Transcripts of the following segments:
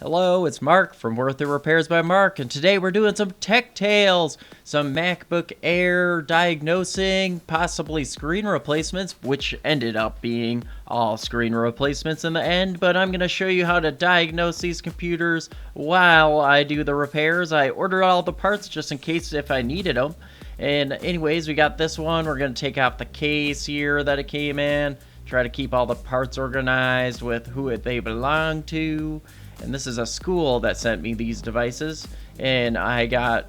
Hello, it's Mark from Worth It Repairs by Mark, and today we're doing some tech tales, some MacBook Air diagnosing, possibly screen replacements, which ended up being all screen replacements in the end, but I'm going to show you how to diagnose these computers while I do the repairs. I ordered all the parts just in case if I needed them. And anyways, we got this one. We're going to take off the case here that it came in, try to keep all the parts organized with who they belong to. And this is a school that sent me these devices, and I got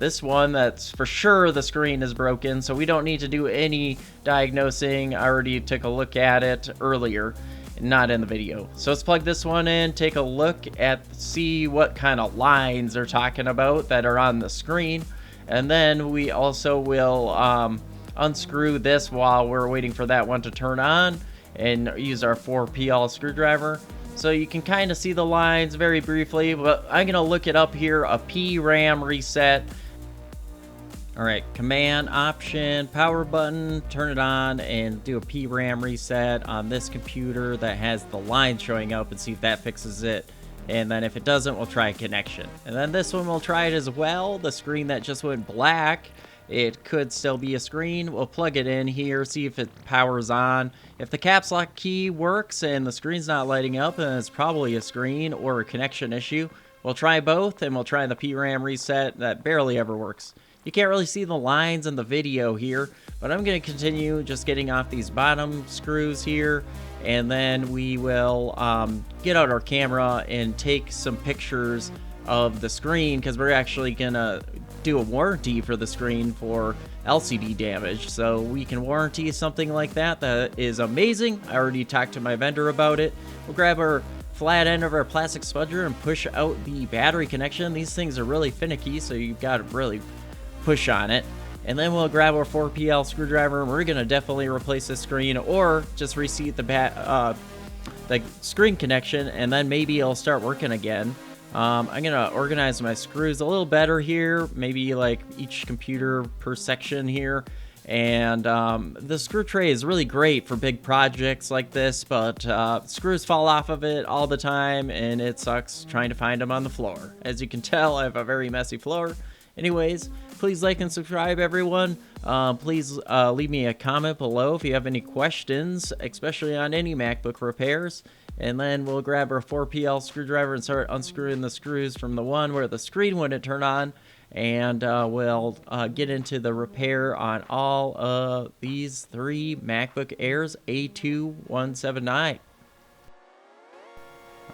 this one that's for sure the screen is broken, so we don't need to do any diagnosing. I already took a look at it earlier, not in the video. So let's plug this one in, take a look at, see what kind of lines they're talking about that are on the screen, and then we also will unscrew this while we're waiting for that one to turn on and use our 4PL screwdriver. So you can kind of see the lines very briefly, but I'm going to look it up here, a PRAM reset. All right, command, option, power button, turn it on and do a PRAM reset on this computer that has the line showing up and see if that fixes it. And then if it doesn't, we'll try a connection. And then this one, we'll try it as well. The screen that just went black, it could still be a screen. We'll plug it in here, see if it powers on. If the caps lock key works and the screen's not lighting up, then it's probably a screen or a connection issue. We'll try both, and we'll try the PRAM reset. That barely ever works. You can't really see the lines in the video here, but I'm going to continue just getting off these bottom screws here, and then we will get out our camera and take some pictures of the screen, because we're actually gonna do a warranty for the screen for LCD damage, so we can warranty something like that. That is amazing. I already talked to my vendor about it. We'll grab our flat end of our plastic spudger and push out the battery connection. These things are really finicky, so you've got to really push on it. And then we'll grab our 4PL screwdriver, and we're gonna definitely replace the screen or just reseat the screen connection, and then maybe it'll start working again. I'm gonna organize my screws a little better here, maybe like each computer per section here. And the screw tray is really great for big projects like this, but screws fall off of it all the time, and it sucks trying to find them on the floor. As you can tell, I have a very messy floor. Anyways, please like and subscribe, everyone. Please leave me a comment below if you have any questions, especially on any MacBook repairs. And then we'll grab our 4PL screwdriver and start unscrewing the screws from the one where the screen wouldn't turn on. And we'll get into the repair on all of these three MacBook Airs A2179.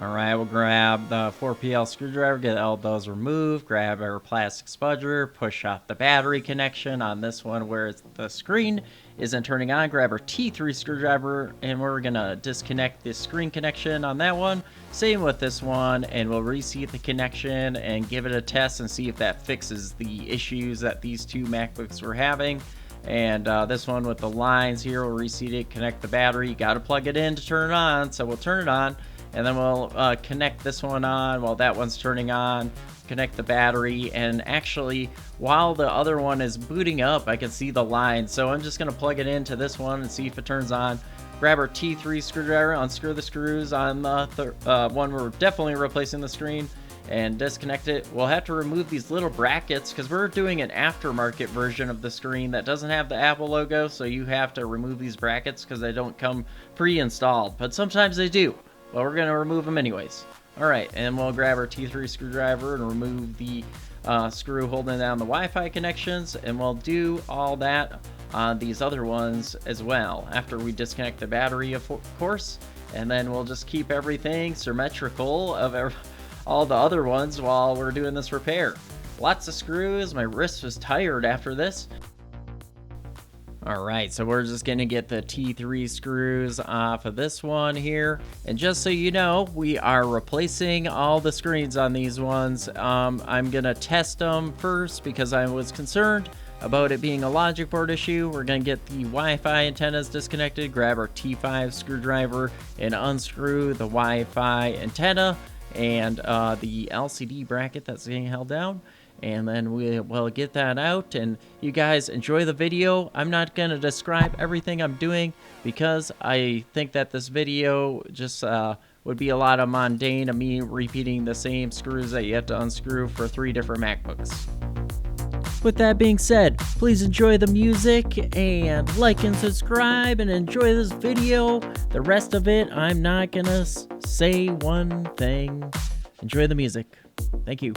Alright, we'll grab the 4PL screwdriver, get all those removed, grab our plastic spudger, push off the battery connection on this one where the screen isn't turning on, grab our T3 screwdriver, and we're going to disconnect the screen connection on that one. Same with this one, and we'll reseat the connection and give it a test and see if that fixes the issues that these two MacBooks were having. And this one with the lines here, we'll reseat it, connect the battery. You got to plug it in to turn it on, so we'll turn it on. And then we'll connect this one on while that one's turning on, connect the battery, and actually, while the other one is booting up, I can see the line. So I'm just going to plug it into this one and see if it turns on. Grab our T3 screwdriver, unscrew the screws on the one we're definitely replacing the screen, and disconnect it. We'll have to remove these little brackets because we're doing an aftermarket version of the screen that doesn't have the Apple logo, so you have to remove these brackets because they don't come pre-installed, but sometimes they do. Well, we're going to remove them anyways. Alright, and we'll grab our T3 screwdriver and remove the screw holding down the Wi-Fi connections, and we'll do all that on these other ones as well after we disconnect the battery, of course. And then we'll just keep everything symmetrical of all the other ones while we're doing this repair. Lots of screws. My wrist was tired after this. Alright, so we're just going to get the T3 screws off of this one here. And just so you know, we are replacing all the screens on these ones. I'm going to test them first because I was concerned about it being a logic board issue. We're going to get the Wi-Fi antennas disconnected, grab our T5 screwdriver, and unscrew the Wi-Fi antenna and the LCD bracket that's getting held down. And then we will get that out, and you guys enjoy the video. I'm not going to describe everything I'm doing because I think that this video just would be a lot of mundane of me repeating the same screws that you have to unscrew for 3 different MacBooks. With that being said, please enjoy the music and like and subscribe and enjoy this video. The rest of it, I'm not gonna say one thing. Enjoy the music. Thank you.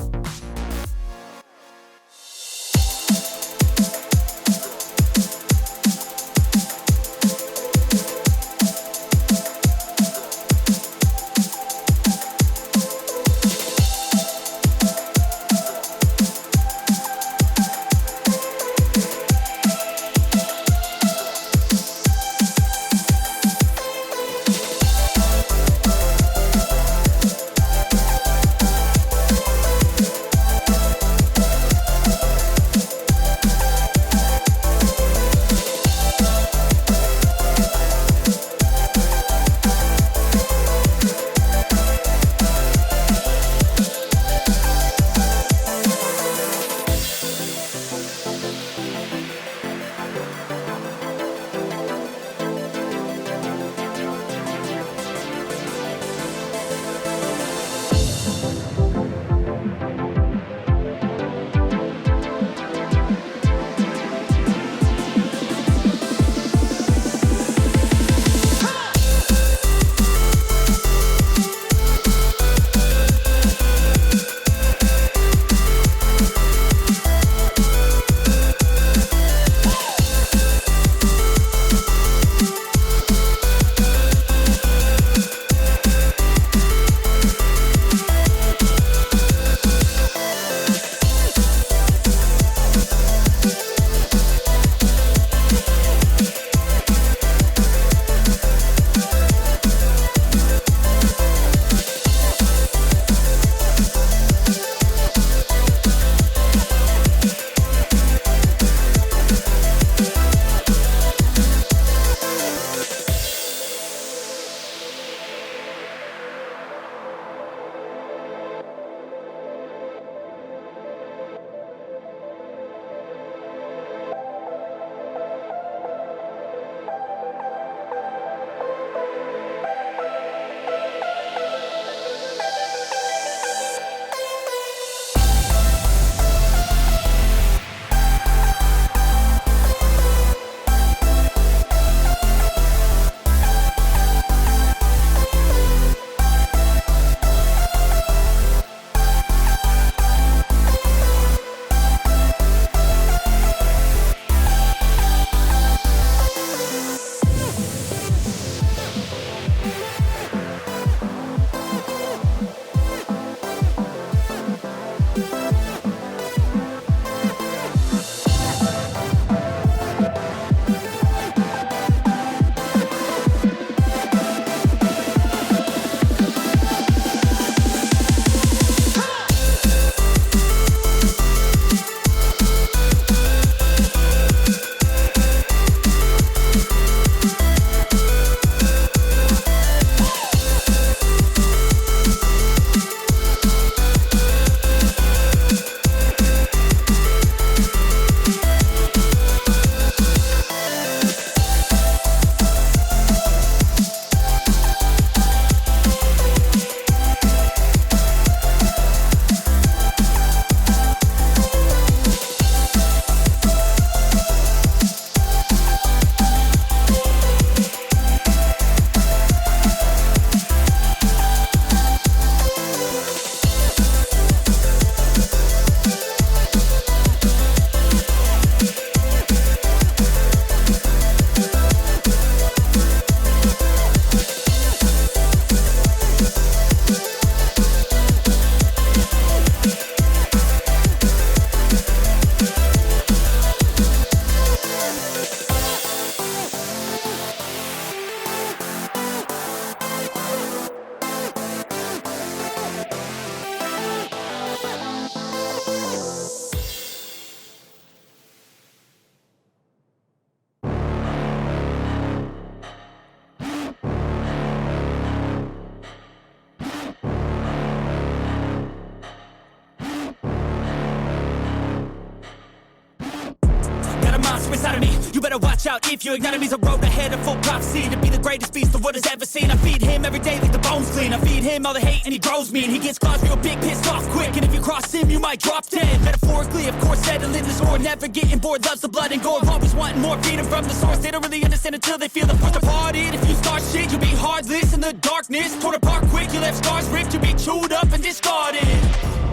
inside of me. You better watch out if you ignite me. A road ahead of full prophecy to be the greatest beast the world has ever seen. I feed him every day like the bones clean. I feed him all the hate and he grows me. And he gets claws real big, pissed off quick. And if you cross him, you might drop dead. Metaphorically, of course, settling the score. Never getting bored, loves the blood and gore. Always wanting more freedom from the source. They don't really understand until they feel the force departed. If you start shit, you'll be heartless in the darkness. Torn apart quick, you left scars ripped. You'll be chewed up and discarded.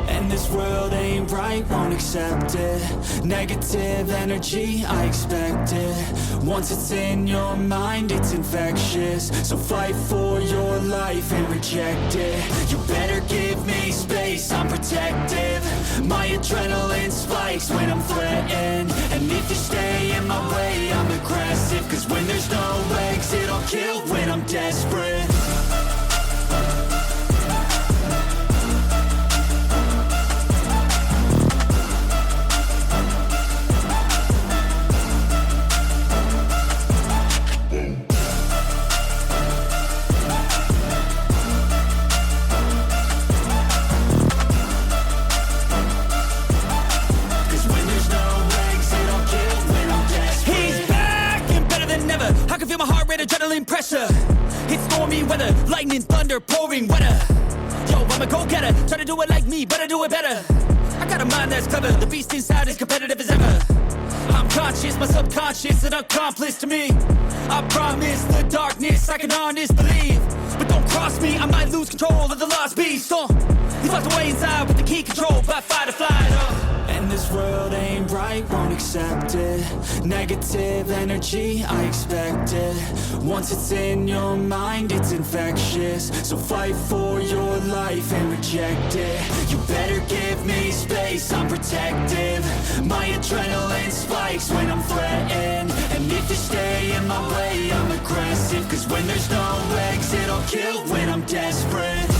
And this world ain't right, won't accept it. Negative energy, I expect it. Once it's in your mind, it's infectious. So fight for your life and reject it. You better give me space, I'm protective. My adrenaline spikes when I'm threatened. And if you stay in my way, I'm aggressive. Cause when there's no exit, I'll kill when I'm desperate. Adrenaline pressure, it's stormy weather, lightning, thunder, pouring weather. Yo, I'm a go-getter, try to do it like me, but I do it better. I got a mind that's clever, the beast inside is competitive as ever. I'm conscious, my subconscious, an accomplice to me. I promise the darkness, I can honest believe. But don't cross me, I might lose control of the lost beast. He's locked away inside with the key controlled by fight or flight. And this world ain't right, won't accept it. Negative energy, I expect it. Once it's in your mind, it's infectious. So fight for your life and reject it. You better give me space, I'm protective. My adrenaline spikes when I'm threatened. And if you stay in my way, I'm aggressive. Cause when there's no exit, I'll kill when I'm desperate.